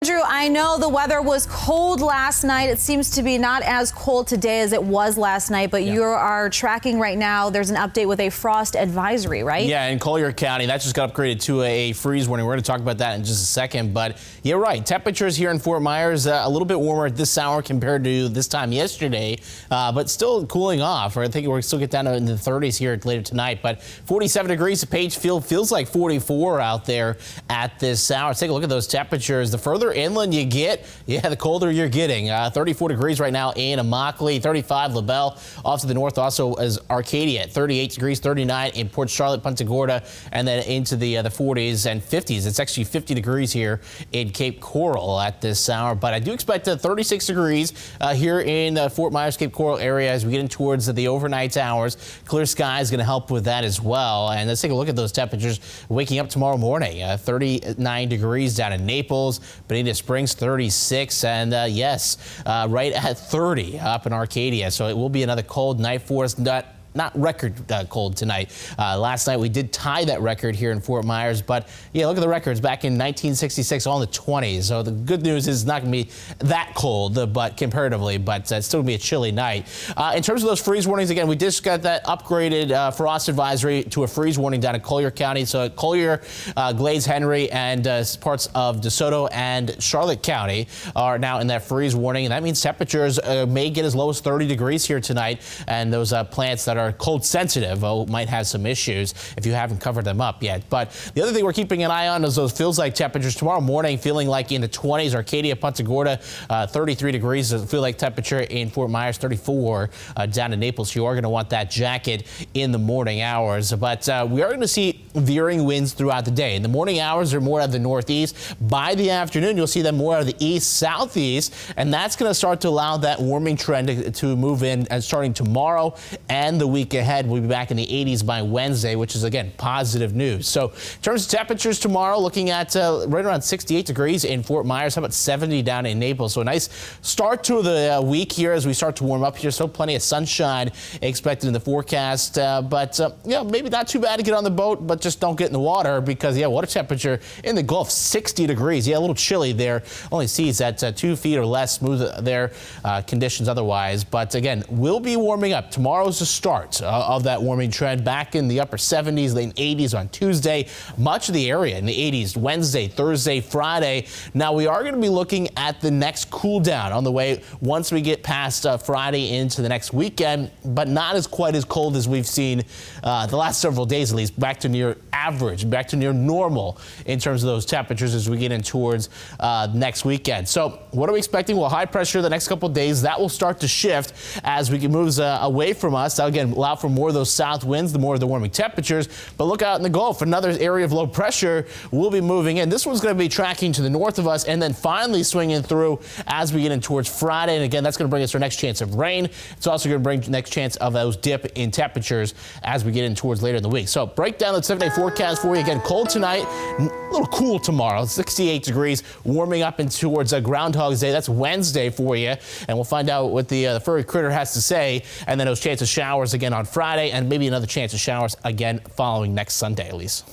Andrew, I know the weather was cold last night. It seems to be not as cold today as it was last night, but you are tracking right now. There's an update with a frost advisory, right? Yeah, in Collier County, that just got upgraded to a freeze warning. We're going to talk about that in just a second, but you're right. Temperatures here in Fort Myers a little bit warmer at this hour compared to this time yesterday, but still cooling off. I think we'll still get down in the 30s here later tonight, but 47 degrees at Pagefield, feels like 44 out there at this hour. Let's take a look at those temperatures. The further inland you get, the colder you're getting. 34 degrees right now in Immokalee, 35 LaBelle. Off to the north also is Arcadia at 38 degrees, 39 in Port Charlotte, Punta Gorda, and then into the 40s and 50s. It's actually 50 degrees here in Cape Coral at this hour, but I do expect 36 degrees here in Fort Myers, Cape Coral area as we get in towards the overnight hours. Clear sky is going to help with that as well. And let's take a look at those temperatures waking up tomorrow morning. 39 degrees down in Naples, Bonita Springs 36, and right at 30 up in Arcadia. So it will be another cold night for us. Not record cold tonight. Last night we did tie that record here in Fort Myers, but look at the records back in 1966, all in the 20s. So the good news is it's not going to be that cold, but comparatively, but it's still going to be a chilly night. In terms of those freeze warnings, again, we just got that upgraded frost advisory to a freeze warning down in Collier County. So Collier, Glades, Henry, and parts of DeSoto and Charlotte County are now in that freeze warning, and that means temperatures may get as low as 30 degrees here tonight, and those plants that are cold sensitive might have some issues if you haven't covered them up yet. But the other thing we're keeping an eye on is those feels like temperatures tomorrow morning, feeling like in the 20s. Arcadia, Punta Gorda, 33 degrees. Feel like temperature in Fort Myers, 34 down in Naples. You are going to want that jacket in the morning hours. But we are going to see veering winds throughout the day. In the morning hours are more out of the northeast. By the afternoon, you'll see them more out of the east, southeast, and that's going to start to allow that warming trend to move in. And starting tomorrow and the week ahead, we'll be back in the 80s by Wednesday, which is, again, positive news. So in terms of temperatures tomorrow, looking at right around 68 degrees in Fort Myers. How about 70 down in Naples? So a nice start to the week here as we start to warm up here. So plenty of sunshine expected in the forecast. But maybe not too bad to get on the boat, but just don't get in the water because, water temperature in the Gulf, 60 degrees. A little chilly there. Only seas at 2 feet or less. Smooth there conditions otherwise. But again, we'll be warming up. Tomorrow's the start of that warming trend, back in the upper 70s, late 80s on Tuesday. Much of the area in the 80s Wednesday, Thursday, Friday. Now we are going to be looking at the next cool down on the way once we get past Friday into the next weekend, but not as quite as cold as we've seen the last several days, at least. Back to near average, back to near normal in terms of those temperatures as we get in towards next weekend. So what are we expecting? Well, high pressure the next couple of days. That will start to shift as we get moves away from us. Again, allow for more of those south winds, the more of the warming temperatures. But look out in the Gulf, another area of low pressure will be moving in. This one's going to be tracking to the north of us and then finally swinging through as we get in towards Friday. And again, that's going to bring us our next chance of rain. It's also going to bring the next chance of those dip in temperatures as we get in towards later in the week. So break down the 7-day forecast for you. Again, cold tonight, a little cool tomorrow, 68 degrees, warming up in towards Groundhog's Day. That's Wednesday for you. And we'll find out what the furry critter has to say. And then those chance of showers again on Friday, and maybe another chance of showers again following next Sunday, Elise.